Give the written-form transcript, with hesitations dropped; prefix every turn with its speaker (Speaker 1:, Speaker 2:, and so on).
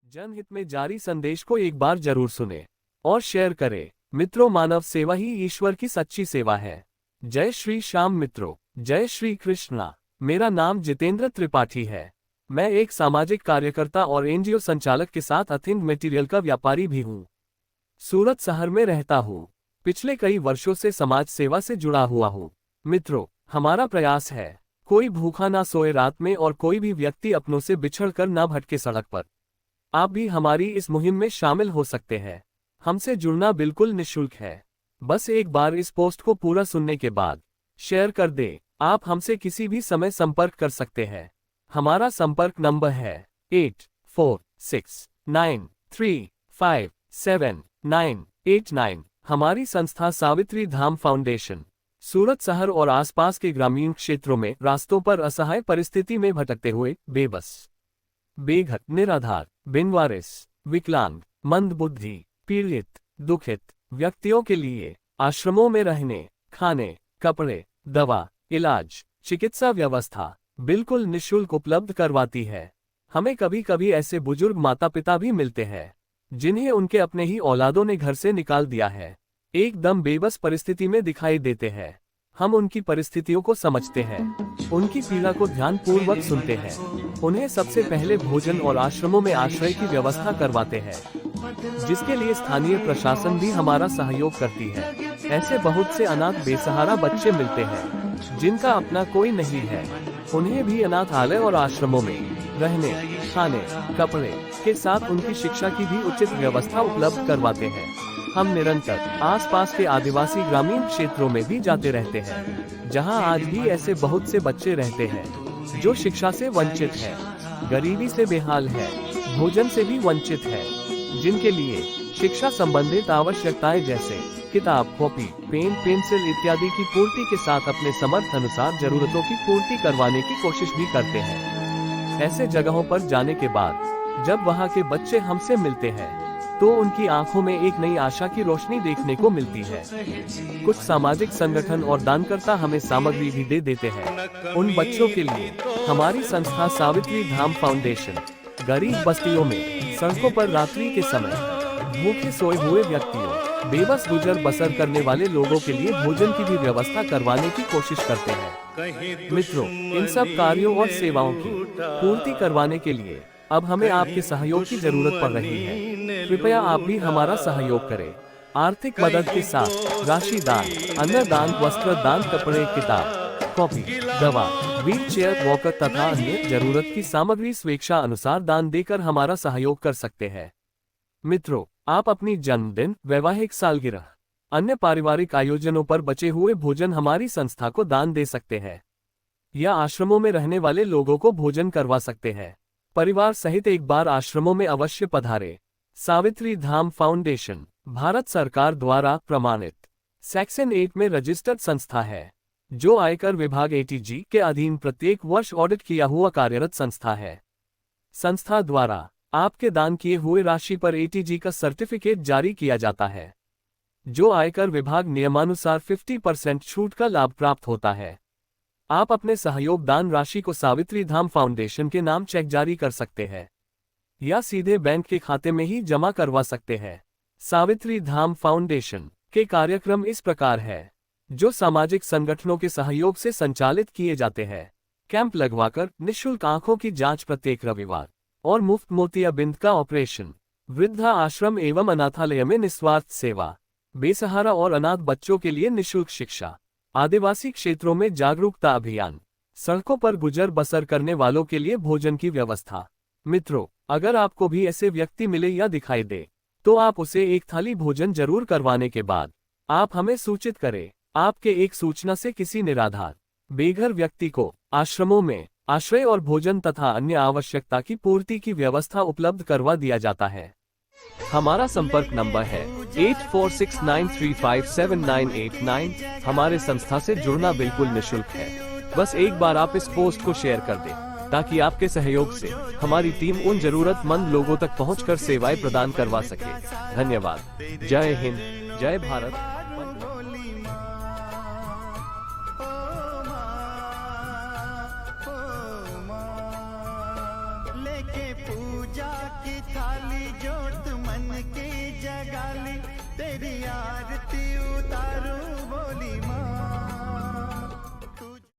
Speaker 1: जनहित में जारी संदेश को एक बार जरूर सुने और शेयर करें। मित्रों, मानव सेवा ही ईश्वर की सच्ची सेवा है। जय श्री श्याम मित्रों, जय श्री कृष्णा। मेरा नाम जितेंद्र त्रिपाठी है। मैं एक सामाजिक कार्यकर्ता और एनजीओ संचालक के साथ अर्थिंग मटेरियल का व्यापारी भी हूँ। सूरत शहर में रहता हूँ। पिछले कई वर्षों से समाज सेवा से जुड़ा हुआ हूँ। मित्रों, हमारा प्रयास है कोई भूखा ना सोए रात में और कोई भी व्यक्ति अपनों से बिछड़कर ना भटके सड़क पर। आप भी हमारी इस मुहिम में शामिल हो सकते हैं। हमसे जुड़ना बिल्कुल निःशुल्क है। बस एक बार इस पोस्ट को पूरा सुनने के बाद शेयर कर दें। आप हमसे किसी भी समय संपर्क कर सकते हैं। हमारा संपर्क नंबर है 8469357989। हमारी संस्था सावित्री धाम फाउंडेशन सूरत शहर और आसपास के ग्रामीण क्षेत्रों में रास्तों पर असहाय परिस्थिति में भटकते हुए बेबस, बेघर, निराधार, बिनवारिस, विकलांग, मंदबुद्धि, पीड़ित, दुखित व्यक्तियों के लिए आश्रमों में रहने, खाने, कपड़े, दवा, इलाज, चिकित्सा व्यवस्था बिल्कुल निःशुल्क उपलब्ध करवाती है। हमें कभी कभी ऐसे बुजुर्ग माता पिता भी मिलते हैं जिन्हें उनके अपने ही औलादों ने घर से निकाल दिया है। एकदम बेबस परिस्थिति में दिखाई देते हैं। हम उनकी परिस्थितियों को समझते हैं, उनकी पीड़ा को ध्यानपूर्वक सुनते हैं, उन्हें सबसे पहले भोजन और आश्रमों में आश्रय की व्यवस्था करवाते हैं, जिसके लिए स्थानीय प्रशासन भी हमारा सहयोग करती है। ऐसे बहुत से अनाथ बेसहारा बच्चे मिलते हैं जिनका अपना कोई नहीं है। उन्हें भी अनाथालय और आश्रमों में रहने, खाने, कपड़े के साथ उनकी शिक्षा की भी उचित व्यवस्था उपलब्ध करवाते हैं। हम निरंतर आसपास के आदिवासी ग्रामीण क्षेत्रों में भी जाते रहते हैं, जहां आज भी ऐसे बहुत से बच्चे रहते हैं जो शिक्षा से वंचित हैं, गरीबी से बेहाल है, भोजन से भी वंचित है, जिनके लिए शिक्षा संबंधित आवश्यकताएं जैसे किताब, कॉपी, पेन, पेंसिल इत्यादि की पूर्ति के साथ अपने समर्थ अनुसार जरूरतों की पूर्ति करवाने की कोशिश भी करते हैं। ऐसे जगहों पर जाने के बाद जब वहां के बच्चे हमसे मिलते हैं तो उनकी आंखों में एक नई आशा की रोशनी देखने को मिलती है। कुछ सामाजिक संगठन और दानकर्ता हमें सामग्री भी दे देते हैं। उन बच्चों के लिए हमारी संस्था सावित्री धाम फाउंडेशन गरीब बस्तियों में, सड़कों पर रात्रि के समय भूखे सोए हुए व्यक्तियों, बेबस गुजर बसर करने वाले लोगों के लिए भोजन की भी व्यवस्था करवाने की कोशिश करते हैं। मित्रों, इन सब कार्यों और सेवाओं की पूर्ति करवाने के लिए अब हमें आपके सहयोग की जरूरत पड़ रही है। कृपया आप भी हमारा सहयोग करें। आर्थिक मदद के साथ राशि दान, अन्न दान, वस्त्र दान, कपड़े, किताब, कॉपी, दवा, व्हील चेयर, वॉकर तथा अन्य जरूरत की सामग्री स्वेच्छा अनुसार दान देकर हमारा सहयोग कर सकते हैं। मित्रों, आप अपनी जन्मदिन, वैवाहिक सालगिरह, अन्य पारिवारिक आयोजनों पर बचे हुए भोजन हमारी संस्था को दान दे सकते हैं या आश्रमों में रहने वाले लोगों को भोजन करवा सकते हैं। परिवार सहित एक बार आश्रमों में अवश्य पधारें। सावित्री धाम फाउंडेशन भारत सरकार द्वारा प्रमाणित सेक्शन 8 में रजिस्टर्ड संस्था है, जो आयकर विभाग ATG के अधीन प्रत्येक वर्ष ऑडिट किया हुआ कार्यरत संस्था है। संस्था द्वारा आपके दान किए हुए राशि पर ATG का सर्टिफिकेट जारी किया जाता है, जो आयकर विभाग नियमानुसार 50% छूट का लाभ प्राप्त होता है। आप अपने सहयोग दान राशि को सावित्री धाम फाउंडेशन के नाम चेक जारी कर सकते हैं या सीधे बैंक के खाते में ही जमा करवा सकते हैं। सावित्री धाम फाउंडेशन के कार्यक्रम इस प्रकार है, जो सामाजिक संगठनों के सहयोग से संचालित किए जाते हैं। कैंप लगवाकर निःशुल्क आंखों की जांच प्रत्येक रविवार और मुफ्त मोतियाबिंद का ऑपरेशन, वृद्धा आश्रम एवं अनाथालय में निस्वार्थ सेवा, बेसहारा और अनाथ बच्चों के लिए निःशुल्क शिक्षा, आदिवासी क्षेत्रों में जागरूकता अभियान, सड़कों पर गुजर बसर करने वालों के लिए भोजन की व्यवस्था। मित्रों, अगर आपको भी ऐसे व्यक्ति मिले या दिखाई दे तो आप उसे एक थाली भोजन जरूर करवाने के बाद आप हमें सूचित करें। आपके एक सूचना से किसी निराधार, बेघर व्यक्ति को आश्रमों में आश्रय और भोजन तथा अन्य आवश्यकता की पूर्ति की व्यवस्था उपलब्ध करवा दिया जाता है। हमारा संपर्क नंबर है 8469357989। हमारे संस्था से जुड़ना बिल्कुल निःशुल्क है। बस एक बार आप इस पोस्ट को शेयर कर दें, ताकि आपके सहयोग से हमारी टीम उन जरूरतमंद लोगों तक पहुंचकर सेवाएं प्रदान करवा सके। धन्यवाद। जय हिंद, जय भारत।
Speaker 2: लेके पूजा की थाली काली तेरी आरती उतारूं बोली